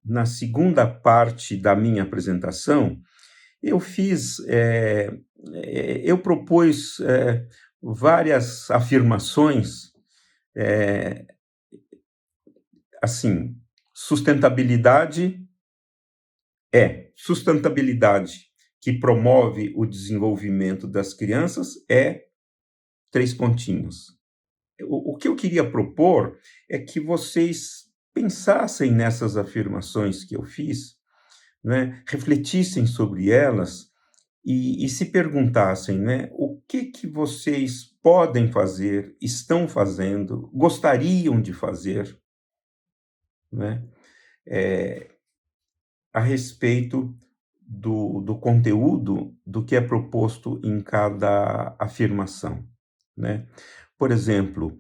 Na segunda parte da minha apresentação, eu eu propus várias afirmações, eh, assim, sustentabilidade sustentabilidade que promove o desenvolvimento das crianças é três pontinhos. O que eu queria propor é que vocês pensassem nessas afirmações que eu fiz, né, refletissem sobre elas e se perguntassem, né, o que vocês podem fazer, estão fazendo, gostariam de fazer, né, eh, a respeito do conteúdo do que é proposto em cada afirmação, né? Por exemplo,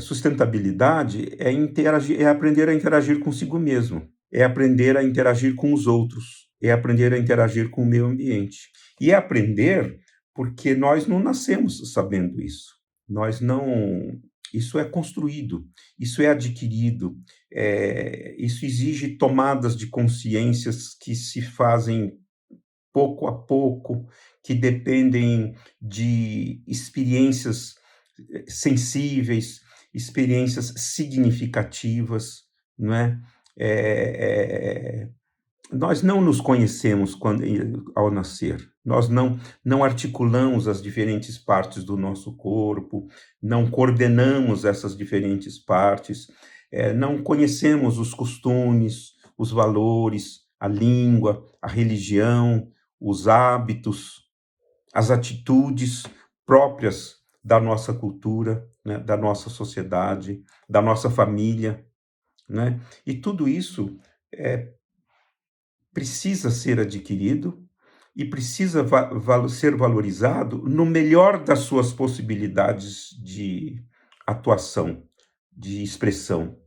sustentabilidade é aprender a interagir consigo mesmo, é aprender a interagir com os outros, é aprender a interagir com o meio ambiente. E é aprender porque nós não nascemos sabendo isso. Nós não. Isso é construído, isso é adquirido, isso exige tomadas de consciências que se fazem pouco a pouco, que dependem de experiências sensíveis, experiências significativas, não é? Eh, Nós não nos conhecemos ao nascer, nós não articulamos as diferentes partes do nosso corpo, não coordenamos essas diferentes partes, não conhecemos os costumes, os valores, a língua, a religião, os hábitos, as atitudes próprias da nossa cultura, né, da nossa sociedade, da nossa família, né? E tudo isso precisa ser adquirido e precisa ser valorizado no melhor das suas possibilidades de atuação, de expressão,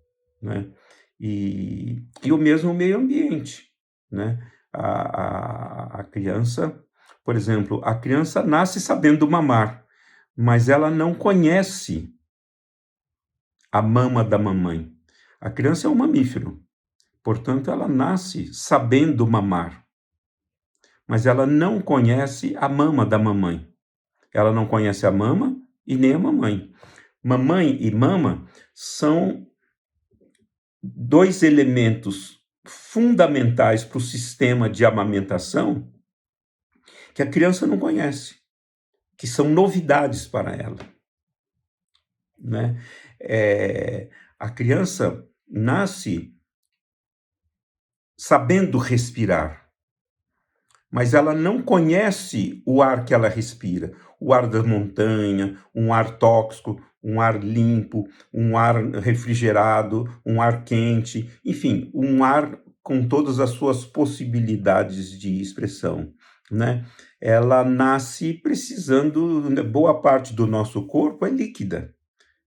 né? E o mesmo meio ambiente, né? A criança, por exemplo, a criança nasce sabendo mamar, mas ela não conhece a mama da mamãe. A criança é um mamífero, portanto, ela nasce sabendo mamar, mas ela não conhece a mama da mamãe. Ela não conhece a mama e nem a mamãe. Mamãe e mama são dois elementos fundamentais para o sistema de amamentação que a criança não conhece, que são novidades para ela, né? A criança nasce sabendo respirar, mas ela não conhece o ar que ela respira, o ar da montanha, um ar tóxico, um ar limpo, um ar refrigerado, um ar quente, enfim, um ar com todas as suas possibilidades de expressão, né? Ela nasce precisando, boa parte do nosso corpo é líquida,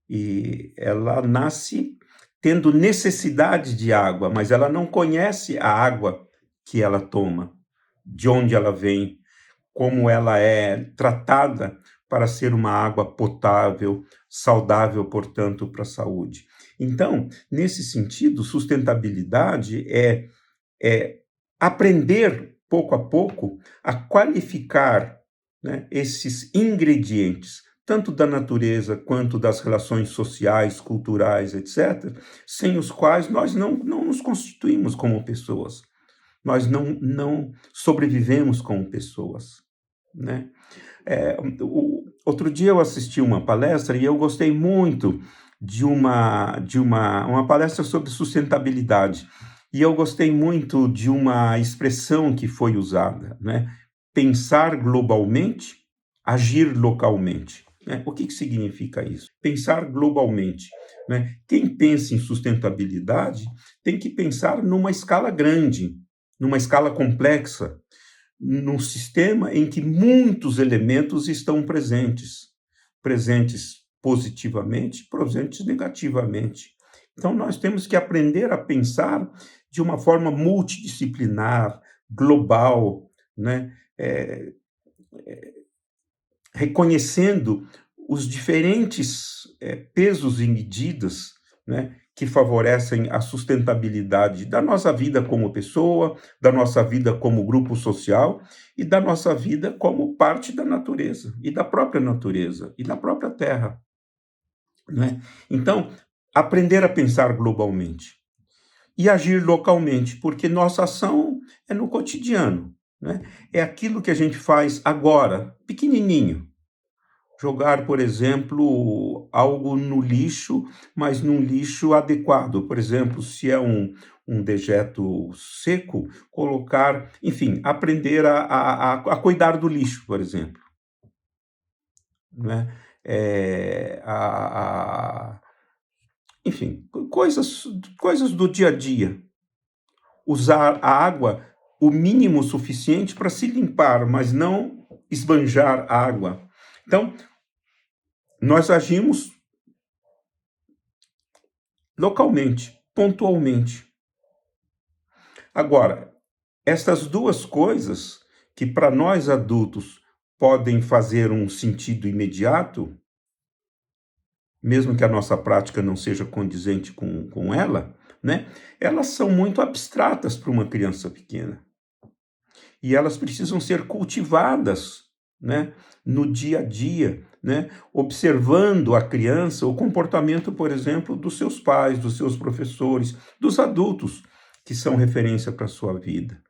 e ela nasce tendo necessidade de água, mas ela não conhece a água que ela toma, de onde ela vem, como ela é tratada para ser uma água potável, saudável, portanto, para a saúde. Então, nesse sentido, sustentabilidade é aprender, pouco a pouco, a qualificar, né, esses ingredientes, tanto da natureza quanto das relações sociais, culturais, etc., sem os quais nós não nos constituímos como pessoas. Nós não sobrevivemos como pessoas, né? Outro dia eu assisti uma palestra e eu gostei muito de uma palestra sobre sustentabilidade. E eu gostei muito de uma expressão que foi usada, né? Pensar globalmente, agir localmente, né? O que significa isso? Pensar globalmente, né? Quem pensa em sustentabilidade tem que pensar numa escala grande, numa escala complexa, num sistema em que muitos elementos estão presentes positivamente, presentes negativamente, Então, nós temos que aprender a pensar de uma forma multidisciplinar, global, né? Reconhecendo os diferentes pesos e medidas, né, que favorecem a sustentabilidade da nossa vida como pessoa, da nossa vida como grupo social e da nossa vida como parte da natureza e da própria Terra, né? Então, aprender a pensar globalmente e agir localmente, porque nossa ação é no cotidiano, né? É aquilo que a gente faz agora, pequenininho. Jogar, por exemplo, algo no lixo, mas num lixo adequado. Por exemplo, se é um dejeto seco, colocar, enfim, aprender a cuidar do lixo, por exemplo, né? Enfim, coisas do dia a dia. Usar a água o mínimo suficiente para se limpar, mas não esbanjar a água. Então, nós agimos localmente, pontualmente. Agora, essas duas coisas, que para nós adultos podem fazer um sentido imediato, mesmo que a nossa prática não seja condizente com ela, né? Elas são muito abstratas para uma criança pequena. E elas precisam ser cultivadas, né, no dia a dia, né, observando a criança, o comportamento, por exemplo, dos seus pais, dos seus professores, dos adultos que são referência para a sua vida,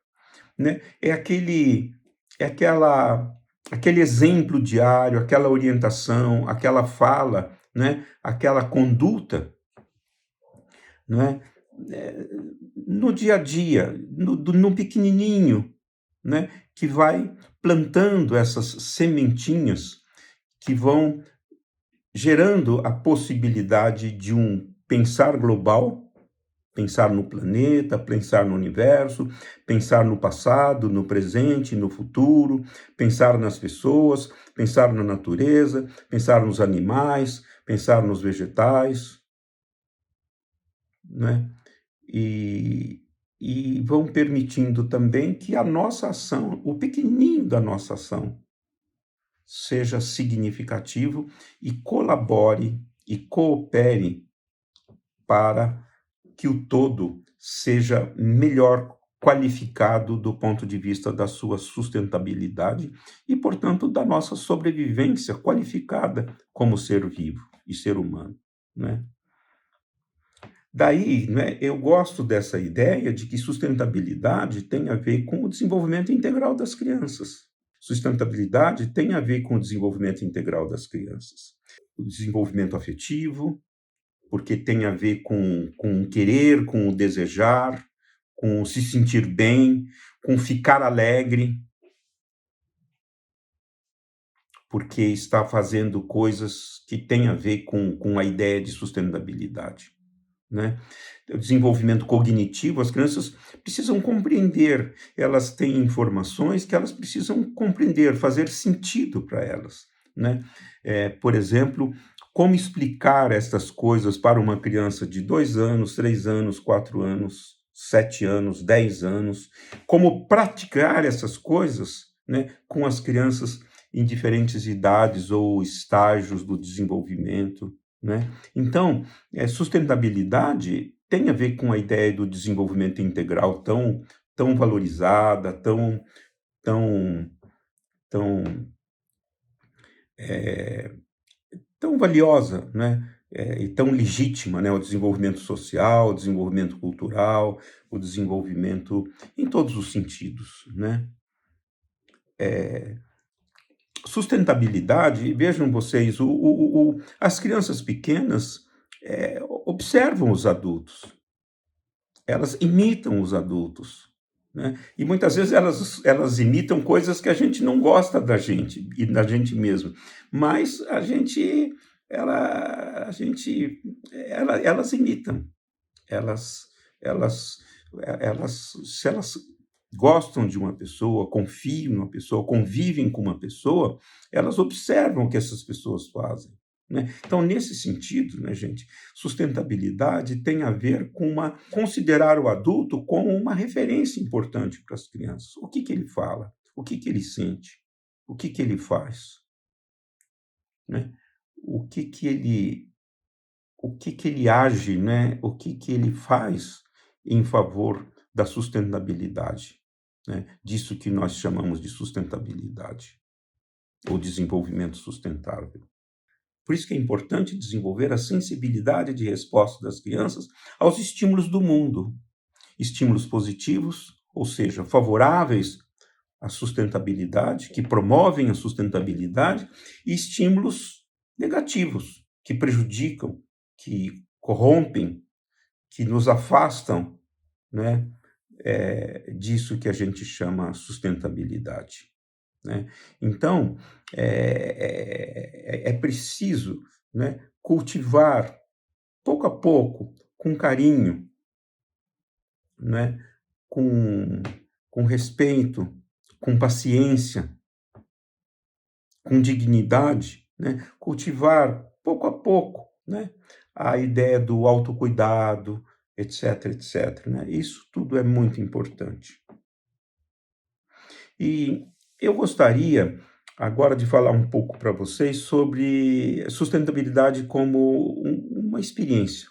né? Aquele exemplo diário, aquela orientação, aquela fala, né, aquela conduta, né, é, no dia a dia, no pequenininho, né, que vai plantando essas sementinhas que vão gerando a possibilidade de um pensar global, pensar no planeta, pensar no universo, pensar no passado, no presente, no futuro, pensar nas pessoas, pensar na natureza, pensar nos animais, pensar nos vegetais, né? E, e vão permitindo também que a nossa ação, o pequenininho da nossa ação, seja significativo e colabore e coopere para que o todo seja melhor qualificado do ponto de vista da sua sustentabilidade e, portanto, da nossa sobrevivência qualificada como ser vivo e ser humano, né? Daí, né, eu gosto dessa ideia de que sustentabilidade tem a ver com o desenvolvimento integral das crianças. Sustentabilidade tem a ver com o desenvolvimento integral das crianças. O desenvolvimento afetivo, porque tem a ver com o querer, com o desejar, com o se sentir bem, com ficar alegre, porque está fazendo coisas que têm a ver com a ideia de sustentabilidade, né? O desenvolvimento cognitivo, as crianças precisam compreender, elas têm informações que elas precisam compreender, fazer sentido para elas, né? Por exemplo, como explicar estas coisas para uma criança de 2 anos, 3 anos, 4 anos, 7 anos, 10 anos, como praticar essas coisas, né, com as crianças em diferentes idades ou estágios do desenvolvimento, né? Então, sustentabilidade tem a ver com a ideia do desenvolvimento integral tão valorizada, tão, tão, é, tão valiosa, né? E tão legítima, né? O desenvolvimento social, o desenvolvimento cultural, o desenvolvimento em todos os sentidos, né? Sustentabilidade, vejam vocês, as crianças pequenas observam os adultos, elas imitam os adultos, né? E muitas vezes elas imitam coisas que a gente não gosta da gente e da gente mesmo, mas elas imitam, elas, elas, se elas gostam de uma pessoa, confiam numa pessoa, convivem com uma pessoa, elas observam o que essas pessoas fazem, né? Então, nesse sentido, né, gente, sustentabilidade tem a ver com considerar o adulto como uma referência importante para as crianças. O que ele fala? O que ele sente? O que ele faz? Né? O que ele age, né? O que ele faz em favor da sustentabilidade, né? Disso que nós chamamos de sustentabilidade ou desenvolvimento sustentável. Por isso que é importante desenvolver a sensibilidade de resposta das crianças aos estímulos do mundo. Estímulos positivos, ou seja, favoráveis à sustentabilidade, que promovem a sustentabilidade, e estímulos negativos, que prejudicam, que corrompem, que nos afastam, né, disso que a gente chama sustentabilidade. Né? Então, é preciso, né, cultivar pouco a pouco, com carinho, né, com respeito, com paciência, com dignidade, né, cultivar pouco a pouco, né, a ideia do autocuidado, etc, etc. Né? Isso tudo é muito importante. E eu gostaria agora de falar um pouco para vocês sobre sustentabilidade como uma experiência,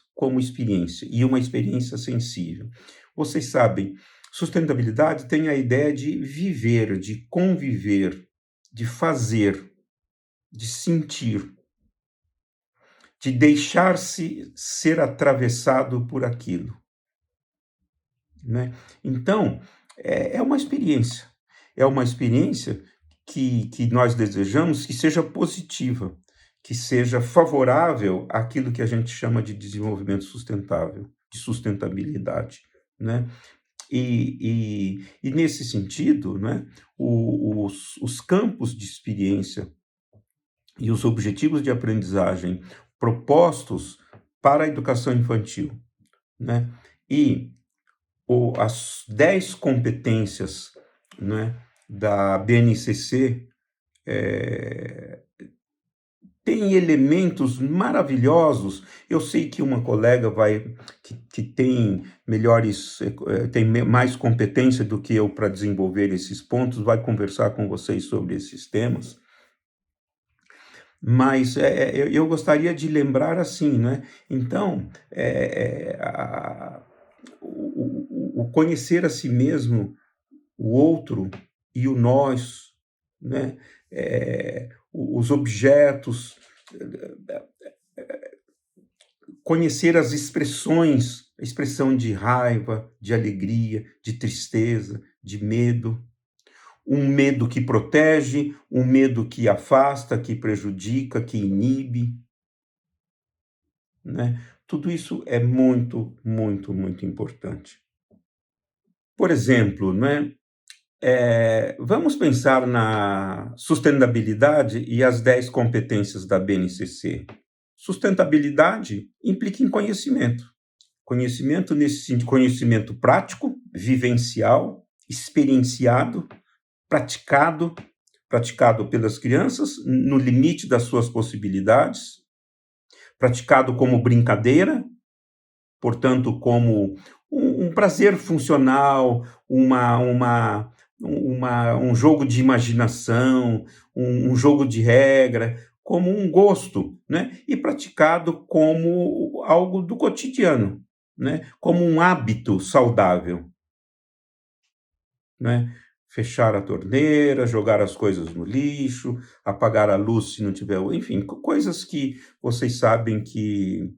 e uma experiência sensível. Vocês sabem, sustentabilidade tem a ideia de viver, de conviver, de fazer, de sentir, de deixar-se ser atravessado por aquilo, né? Então, é uma experiência. É uma experiência que nós desejamos que seja positiva, que seja favorável àquilo que a gente chama de desenvolvimento sustentável, de sustentabilidade, né? E nesse sentido, né, os campos de experiência e os objetivos de aprendizagem propostos para a educação infantil, né, e as 10 competências, né, da BNCC tem elementos maravilhosos. Eu sei que uma colega que tem tem mais competência do que eu para desenvolver esses pontos, vai conversar com vocês sobre esses temas. Mas eu gostaria de lembrar assim, né? Então, o conhecer a si mesmo, o outro e o nós, né? Os objetos, conhecer as expressões, a expressão de raiva, de alegria, de tristeza, de medo. Um medo que protege, um medo que afasta, que prejudica, que inibe, né? Tudo isso é muito, muito, muito importante. Por exemplo, né, vamos pensar na sustentabilidade e as 10 competências da BNCC. Sustentabilidade implica em conhecimento. Conhecimento nesse sentido, conhecimento prático, vivencial, experienciado, praticado pelas crianças no limite das suas possibilidades, praticado como brincadeira, portanto, como um prazer funcional, um jogo de imaginação, um jogo de regra, como um gosto, né? E praticado como algo do cotidiano, né? Como um hábito saudável, né? Fechar a torneira, jogar as coisas no lixo, apagar a luz se não tiver, enfim, coisas que vocês sabem que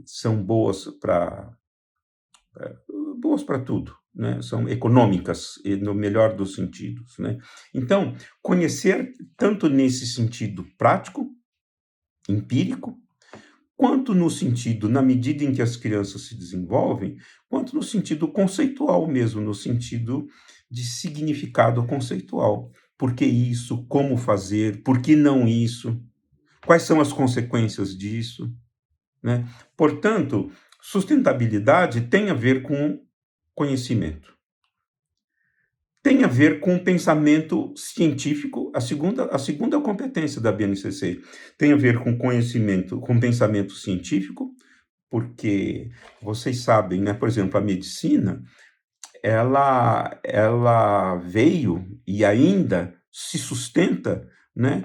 são boas para tudo, né? São econômicas, no melhor dos sentidos, né? Então, conhecer tanto nesse sentido prático, empírico, quanto no sentido, na medida em que as crianças se desenvolvem, quanto no sentido conceitual mesmo, no sentido de significado conceitual. Por que isso? Como fazer? Por que não isso? Quais são as consequências disso? Né? Portanto, sustentabilidade tem a ver com conhecimento. tem a ver com o pensamento científico, a segunda competência da BNCC. Tem a ver com conhecimento, com pensamento científico, porque vocês sabem, né, por exemplo, a medicina, ela veio e ainda se sustenta, né,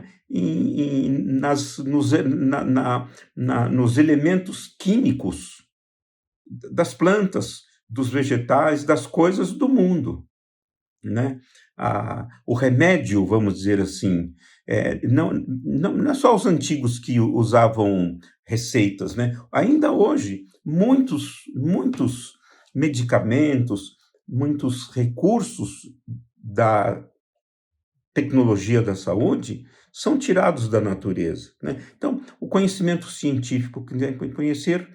nos elementos químicos das plantas, dos vegetais, das coisas do mundo, né? O remédio, vamos dizer assim, não é só os antigos que usavam receitas, né? Ainda hoje, muitos medicamentos, muitos recursos da tecnologia da saúde são tirados da natureza, né? Então, o conhecimento científico, conhecer,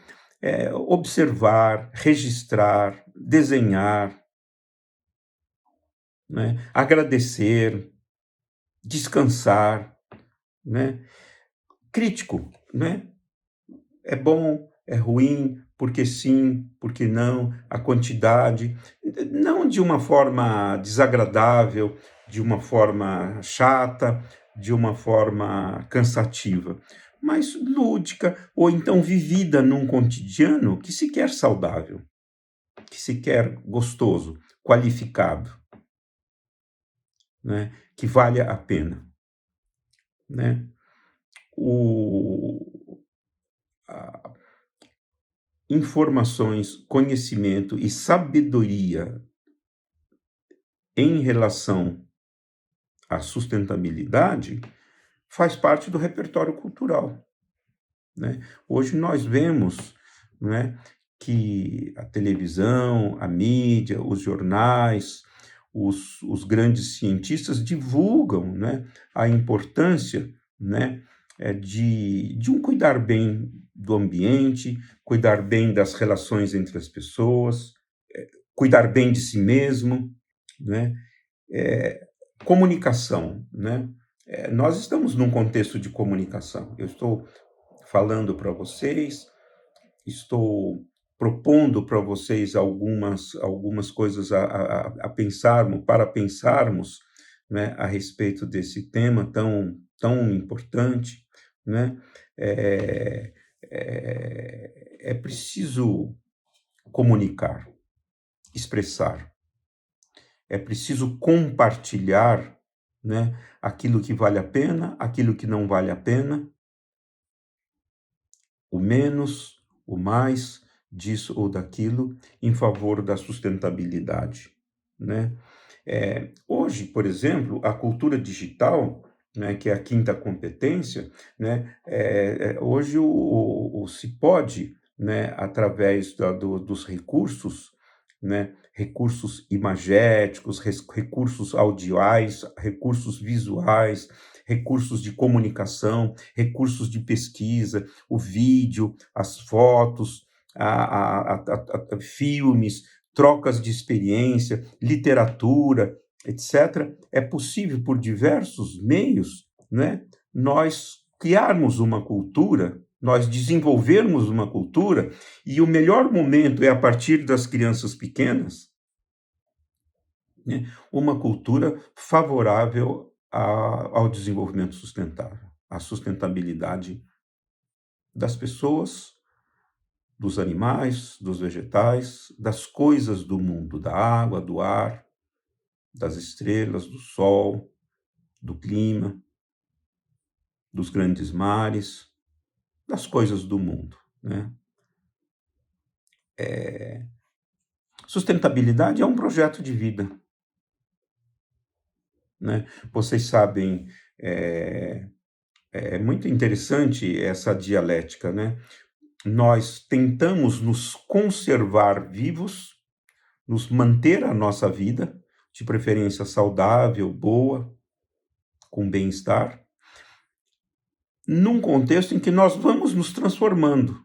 observar, registrar, desenhar, né? Agradecer, descansar, né? Crítico, né? É bom, é ruim, porque sim, porque não, a quantidade, não de uma forma desagradável, de uma forma chata, de uma forma cansativa, mas lúdica, ou então vivida num cotidiano que se quer saudável, que se quer gostoso, qualificado, né? Que valha a pena, né? A informações, conhecimento e sabedoria em relação à sustentabilidade faz parte do repertório cultural, né? Hoje nós vemos, né, que a televisão, a mídia, os jornais, os grandes cientistas divulgam, né, a importância, né, de um cuidar bem do ambiente, cuidar bem das relações entre as pessoas, cuidar bem de si mesmo, né? Comunicação, né? Nós estamos num contexto de comunicação. Eu estou falando para vocês, estou propondo para vocês algumas coisas a pensarmos, para pensarmos, né, a respeito desse tema tão importante, né? É preciso comunicar, expressar, é preciso compartilhar, né, aquilo que vale a pena, aquilo que não vale a pena, o menos, o mais disso ou daquilo, em favor da sustentabilidade, né? Hoje, por exemplo, a cultura digital, né, que é a quinta competência, né, hoje se pode, né, através dos recursos, né, recursos imagéticos, recursos audiais, recursos visuais, recursos de comunicação, recursos de pesquisa, o vídeo, as fotos, filmes, trocas de experiência, literatura, etc. É possível, por diversos meios, né, nós criarmos uma cultura, nós desenvolvermos uma cultura, e o melhor momento é a partir das crianças pequenas, né, uma cultura favorável ao desenvolvimento sustentável, à sustentabilidade das pessoas, dos animais, dos vegetais, das coisas do mundo, da água, do ar, das estrelas, do sol, do clima, dos grandes mares, das coisas do mundo, né? Sustentabilidade é um projeto de vida, né? Vocês sabem, é muito interessante essa dialética, né? Nós tentamos nos conservar vivos, nos manter a nossa vida, de preferência saudável, boa, com bem-estar, num contexto em que nós vamos nos transformando,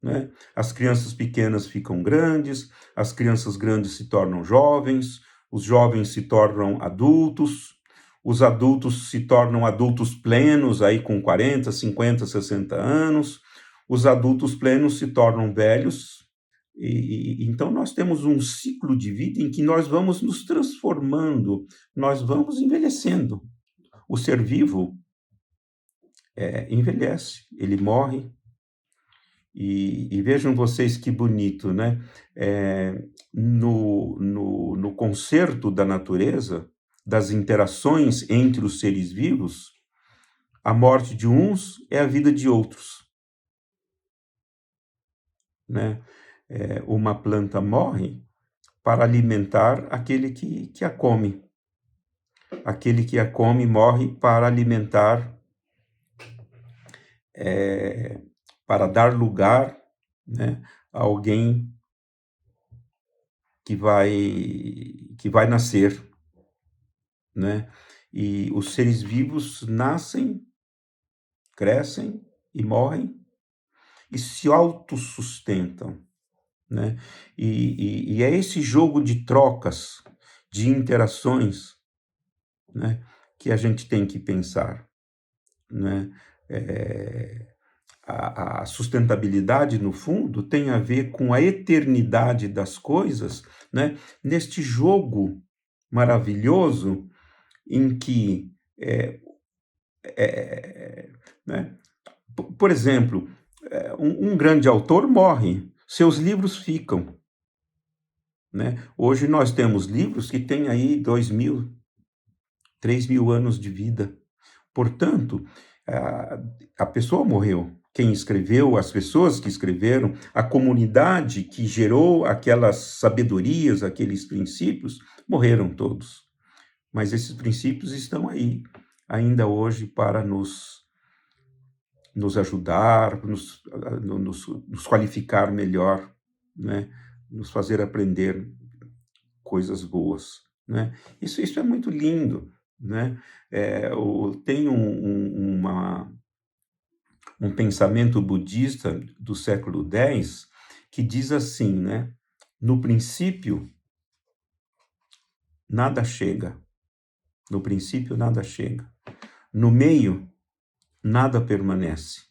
né? As crianças pequenas ficam grandes, as crianças grandes se tornam jovens, os jovens se tornam adultos, os adultos se tornam adultos plenos, aí com 40, 50, 60 anos, os adultos plenos se tornam velhos, Então, nós temos um ciclo de vida em que nós vamos nos transformando, nós vamos envelhecendo. O ser vivo envelhece, ele morre. E vejam vocês que bonito, né? No concerto da natureza, das interações entre os seres vivos, a morte de uns é a vida de outros, né? Uma planta morre para alimentar aquele que a come. Aquele que a come morre para alimentar, para dar lugar, né, a alguém que vai nascer, né? E os seres vivos nascem, crescem e morrem e se autossustentam, né? E é esse jogo de trocas, de interações, né, que a gente tem que pensar, né? A sustentabilidade, no fundo, tem a ver com a eternidade das coisas, né? Neste jogo maravilhoso em que, né? Por exemplo, um grande autor morre, seus livros ficam, né? Hoje nós temos livros que têm aí 2.000, 3.000 anos de vida. Portanto, a pessoa morreu. Quem escreveu, as pessoas que escreveram, a comunidade que gerou aquelas sabedorias, aqueles princípios, morreram todos. Mas esses princípios estão aí, ainda hoje, para nos ajudar, nos qualificar melhor, né? Nos fazer aprender coisas boas, né? Isso é muito lindo, né? Tem um pensamento budista do século X que diz assim, né? No princípio, nada chega. No princípio, nada chega. No meio, nada permanece.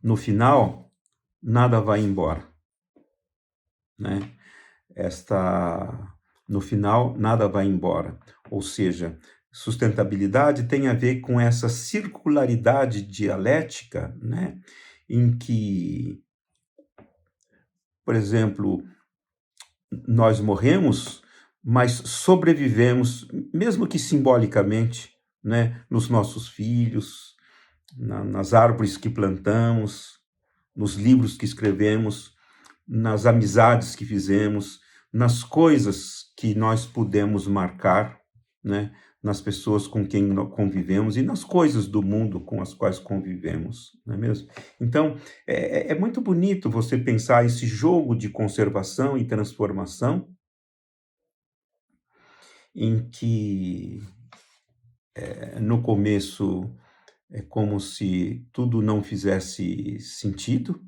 No final, nada vai embora, né? No final, nada vai embora. Ou seja, sustentabilidade tem a ver com essa circularidade dialética, né? Em que, por exemplo, nós morremos, mas sobrevivemos, mesmo que simbolicamente, né? Nos nossos filhos, nas árvores que plantamos, nos livros que escrevemos, nas amizades que fizemos, nas coisas que nós pudemos marcar, né? Nas pessoas com quem convivemos e nas coisas do mundo com as quais convivemos, não é mesmo? Então, é muito bonito você pensar esse jogo de conservação e transformação em que, no começo, é como se tudo não fizesse sentido,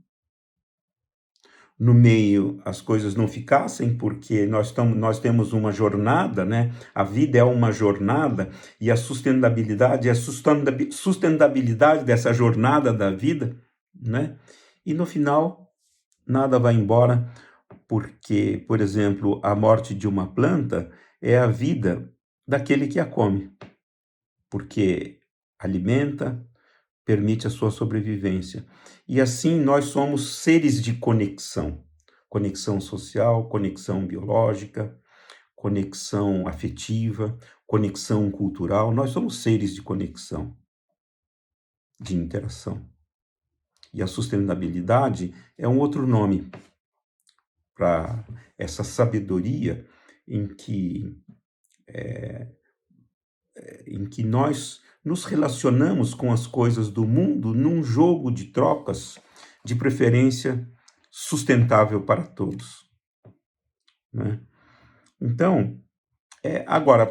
no meio as coisas não ficassem, porque nós temos uma jornada, né? A vida é uma jornada e a sustentabilidade é a sustentabilidade dessa jornada da vida, né? E no final, nada vai embora, porque, por exemplo, a morte de uma planta é a vida daquele que a come, porque alimenta, permite a sua sobrevivência. E assim nós somos seres de conexão. Conexão social, conexão biológica, conexão afetiva, conexão cultural. Nós somos seres de conexão, de interação. E a sustentabilidade é um outro nome para essa sabedoria em que nós nos relacionamos com as coisas do mundo num jogo de trocas, de preferência sustentável para todos, né? Então, agora,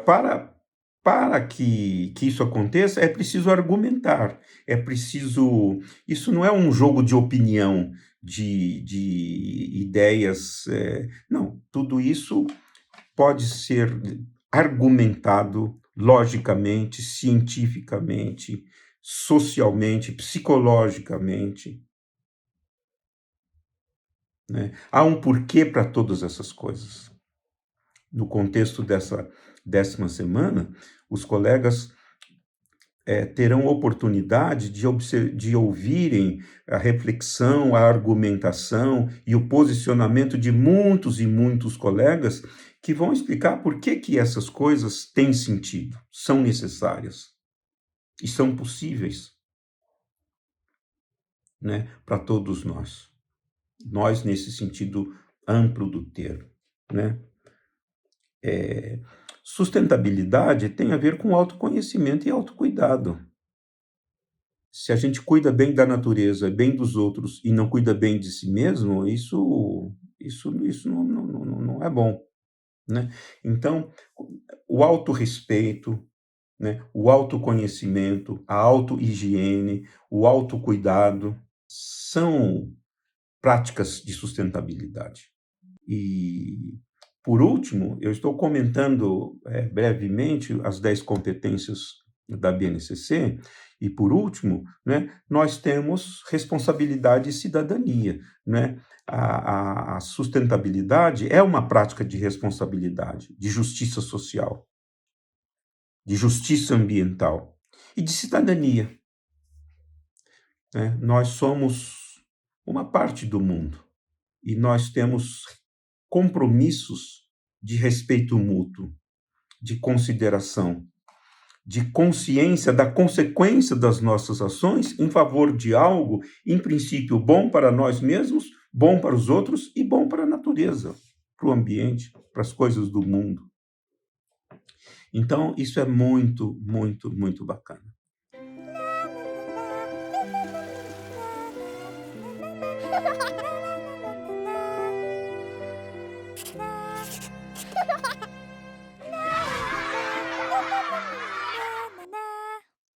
para que isso aconteça, é preciso argumentar, é preciso... Isso não é um jogo de opinião, de ideias... não, tudo isso pode ser argumentado logicamente, cientificamente, socialmente, psicologicamente, né? Há um porquê para todas essas coisas. No contexto dessa 10ª semana, os colegas terão oportunidade de ouvirem a reflexão, a argumentação e o posicionamento de muitos e muitos colegas que vão explicar por que essas coisas têm sentido, são necessárias e são possíveis, né, para todos nós. Nós, nesse sentido amplo do termo, né? Sustentabilidade tem a ver com autoconhecimento e autocuidado. Se a gente cuida bem da natureza, bem dos outros e não cuida bem de si mesmo, isso não é bom, né? Então, o autorrespeito, né, o autoconhecimento, a autohigiene, o autocuidado são práticas de sustentabilidade. E, por último, eu estou comentando brevemente as 10 competências da BNCC, e, por último, né, nós temos responsabilidade e cidadania, né? A sustentabilidade é uma prática de responsabilidade, de justiça social, de justiça ambiental e de cidadania, né? Nós somos uma parte do mundo e nós temos compromissos de respeito mútuo, de consideração, de consciência da consequência das nossas ações em favor de algo, em princípio, bom para nós mesmos, bom para os outros e bom para a natureza, para o ambiente, para as coisas do mundo. Então, isso é muito, muito, muito bacana.